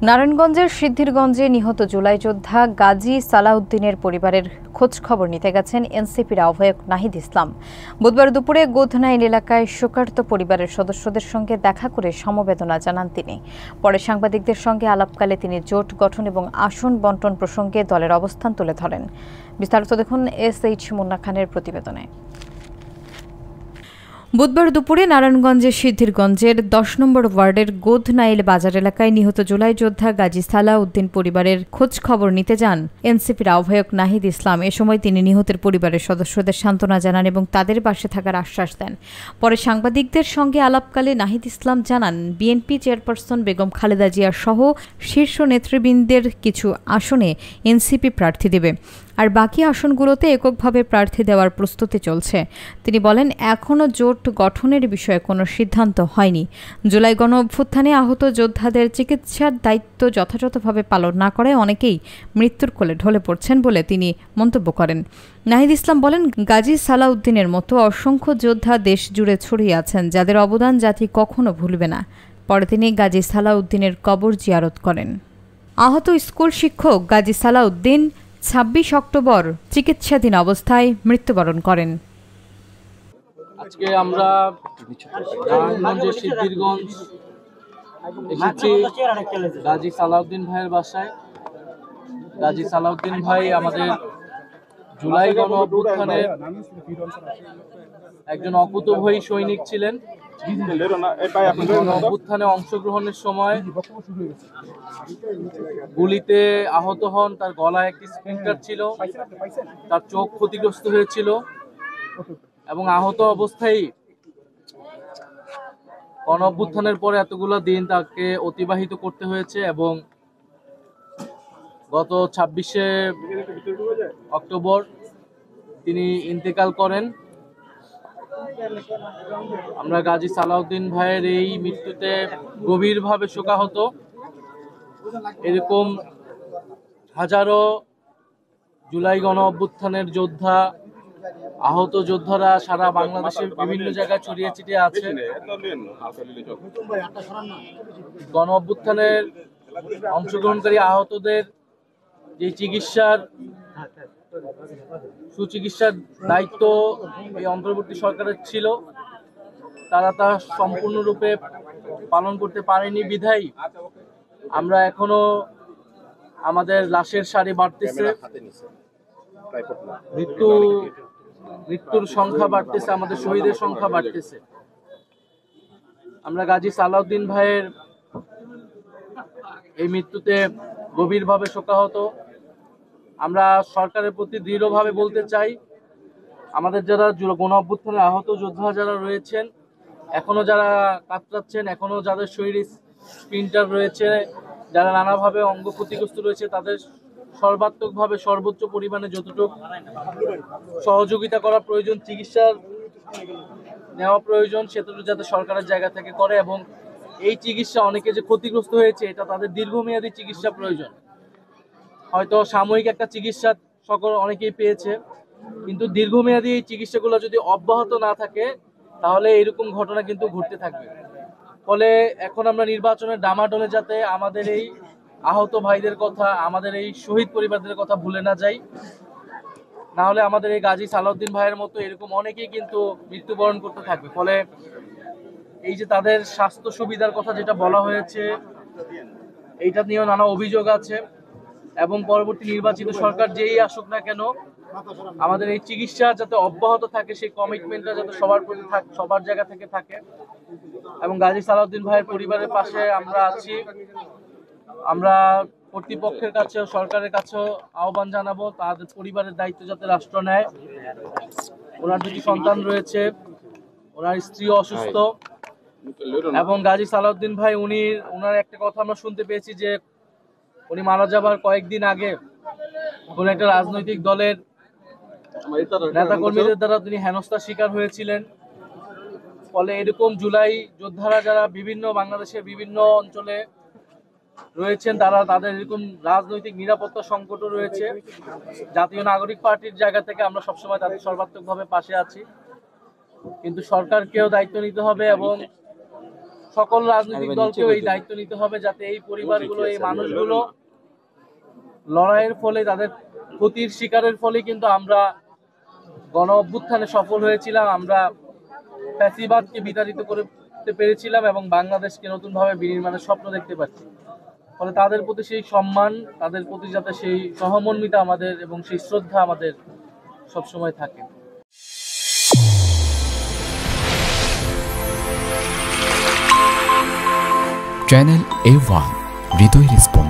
নারায়ণগঞ্জের সিদ্ধিরগঞ্জে নিহত জুলাই যোদ্ধা গাজী সালাউদ্দিনের পরিবারের খোঁজ খবর নিতে গেছেন এনসিপির আহ্বায়ক নাহিদ ইসলাম। বুধবার দুপুরে গোধনাইল এলাকায় শোকার্ত পরিবারের সদস্যদের সঙ্গে দেখা করে সমবেদনা জানান তিনি। পরে সাংবাদিকদের সঙ্গে আলাপকালে তিনি জোট গঠন এবং আসন বণ্টন প্রসঙ্গে দলের অবস্থান তুলে ধরেন। বিস্তারিত দেখুন SH মুন্না খানের প্রতিবেদনে। বুধবার দুপুরে নারায়ণগঞ্জের সিদ্ধিরগঞ্জের 10 নম্বর ওয়ার্ডের গোধনাইল বাজার এলাকায় নিহত জুলাই যোদ্ধা গাজী সালাউদ্দিন পরিবারের খোঁজ খবর নিতে যান এনসিপির আহ্বায়ক নাহিদ ইসলাম। এ সময় তিনি নিহতের পরিবারের সদস্যদের সান্ত্বনা জানান এবং তাদের পাশে থাকার আশ্বাস দেন। পরে সাংবাদিকদের সঙ্গে আলাপকালে নাহিদ ইসলাম জানান, বিএনপি চেয়ারপারসন বেগম খালেদা জিয়া সহ শীর্ষ নেতৃবৃন্দের কিছু আসনে এনসিপি প্রার্থী দেবে, আর বাকি আসনগুলোতে এককভাবে প্রার্থী দেওয়ার প্রস্তুতি চলছে। তিনি বলেন, এখনও জোট গঠনের বিষয়ে কোনো সিদ্ধান্ত হয়নি। জুলাই গণ অভ্যুত্থানে আহত যোদ্ধাদের চিকিৎসার দায়িত্ব যথাযথভাবে পালন না করায় অনেকেই মৃত্যুর কোলে ঢলে পড়ছেন বলে তিনি মন্তব্য করেন। নাহিদ ইসলাম বলেন, গাজী সালাউদ্দিনের মতো অসংখ্য যোদ্ধা দেশ জুড়ে ছড়িয়ে আছেন, যাদের অবদান জাতি কখনো ভুলবে না। পরে তিনি গাজী সালাউদ্দিনের কবর জিয়ারত করেন। আহত স্কুল শিক্ষক গাজী সালাউদ্দিন 26 অক্টোবর চিকিৎসাধীন অবস্থায় মৃত্যুবরণ করেন। আজকে আমরা নারায়ণগঞ্জের সিদ্ধিরগঞ্জ এসেছি গাজী সালাউদ্দিন ভাইয়ের বাসায়। গাজী সালাউদ্দিন ভাই আমাদের জুলাই গণ অভ্যুত্থানের একজন অকুতোভয়ী সৈনিক ছিলেন। গণ অভ্যুত্থানে অংশগ্রহণের সময় গুলিতে আহত হন, তার গলায় একটি স্প্লিন্টার ছিল, তার চোখ ক্ষতিগ্রস্ত হয়েছিল এবং আহত অবস্থায় গণ অভ্যুত্থানের পরে এতগুলো দিন তাকে অতিবাহিত করতে হয়েছে এবং গত 26শে অক্টোবর তিনি ইন্তেকাল করেন। আমরা গাজী সালাউদ্দিন ভাইয়ের এই মৃত্যুতে গভীরভাবে শোকাহত। এরকম হাজারো জুলাই গণ অভ্যুত্থানের যোদ্ধা, আহত যোদ্ধারা সারা বাংলাদেশের বিভিন্ন জায়গায় ছড়িয়ে ছিটিয়ে আছেন। গণ অভ্যুত্থানের অংশগ্রহণকারী আহতদের যে সুচিকিৎসার দায়িত্ব এই অন্তর্বর্তী সরকারের ছিল, তারা তা সম্পূর্ণরূপে পালন করতে পারেনি বিধায় আমরা এখনো আমাদের লাশের সারি বাড়তেছে, মৃত্যুর সংখ্যা বাড়তেছে, আমাদের শহীদের সংখ্যা বাড়তেছে। আমরা গাজী সালাউদ্দিন ভাইয়ের এই মৃত্যুতে গভীরভাবে শোকাহত। আমরা সরকারের প্রতি দৃঢ়ভাবে বলতে চাই, আমাদের যারা গণ অভ্যুত্থানে আহত যোদ্ধা যারা রয়েছেন, এখনো যারা কাতরাচ্ছেন, এখনো যাদের শরীরে স্প্লিন্টার রয়েছে, যারা নানাভাবে অঙ্গ ক্ষতিগ্রস্ত রয়েছে, তাদের সর্বাত্মকভাবে সর্বোচ্চ পরিমাণে যতটুকু সহযোগিতা করা প্রয়োজন, চিকিৎসা নেওয়া প্রয়োজন, সেটুকু যাতে সরকারের জায়গা থেকে করে এবং এই চিকিৎসা, অনেকে যে ক্ষতিগ্রস্ত হয়েছে, এটা তাদের দীর্ঘমেয়াদী চিকিৎসা প্রয়োজন। হয়তো সাময়িক একটা চিকিৎসা অনেকেই পেয়েছে, কিন্তু দীর্ঘমেয়াদী এই চিকিৎসাগুলো যদি অব্যাহত না থাকে তাহলে এরকম ঘটনা কিন্তু ঘটতে থাকবে। ফলে এখন আমরা নির্বাচনের ডামাডোলে যাতে আমাদের এই আহত ভাইদের কথা, আমাদের এই শহীদ পরিবারদের কথা ভুলে না যাই, না হলে আমাদের এই গাজী সালাউদ্দিন ভাইয়ের মতো এরকম অনেকেই কিন্তু মৃত্যুবরণ করতে থাকবে। ফলে এই যে তাদের স্বাস্থ্য সুবিধার কথা যেটা বলা হয়েছে, এইটা নিয়েও নানা অভিযোগ আছে এবং পরবর্তী নির্বাচিত সরকার যেই আসুক না কেন, আমাদের এই চিকিৎসা যাতে অব্যাহত থাকে, সেই কমিটমেন্টটা যাতে সবার প্রতি সবার জায়গা থেকে থাকে। এবং গাজী সালাউদ্দিন ভাইয়ের পরিবারের পাশে আমরা আছি। আমরা কর্তৃপক্ষের কাছেও সরকারের কাছেও আহ্বান জানাবো, তাদের পরিবারের দায়িত্ব যাতে রাষ্ট্র নেয়। ওনার 2টি সন্তান রয়েছে, ওনার স্ত্রী অসুস্থ এবং গাজী সালাউদ্দিন ভাই ওনার একটা কথা আমরা শুনতে পেয়েছি যে উনি মারা যাবার কয়েকদিন আগে কোন একটা রাজনৈতিক দলের নেতাকর্মীদের দ্বারা তিনি হেনস্থার শিকার হয়েছিলেন। ফলে এরকম জুলাই যোদ্ধারা যারা বাংলাদেশের বিভিন্ন অঞ্চলে রয়েছেন, তাদের এরকম রাজনৈতিক নিরাপত্তা সংকটও রয়েছে। জাতীয় নাগরিক পার্টির জায়গা থেকে আমরা সবসময় তাদের সর্বাত্মকভাবে পাশে আছি, কিন্তু সরকারকেও দায়িত্ব নিতে হবে এবং সকল রাজনৈতিক দলকেও এই দায়িত্ব নিতে হবে যাতে এই পরিবারগুলো, এই মানুষগুলো লড়াইয়ের ফলে, তাদের ক্ষতির শিকারের ফলে কিন্তু আমরা গণ অভ্যুত্থানে সফল হয়েছিলাম, আমরা ফ্যাসিবাদকে বিতাড়িত করতে পেরেছিলাম এবং বাংলাদেশকে নতুনভাবে বিনির্মাণের স্বপ্ন দেখতে পাচ্ছি। ফলে তাদের প্রতি সেই সম্মান, তাদের প্রতি যাতে সেই সহমর্মিতা আমাদের এবং সেই শ্রদ্ধা আমাদের সবসময় থাকে। চ্যানেল A1 হৃদয় রেসপন্স।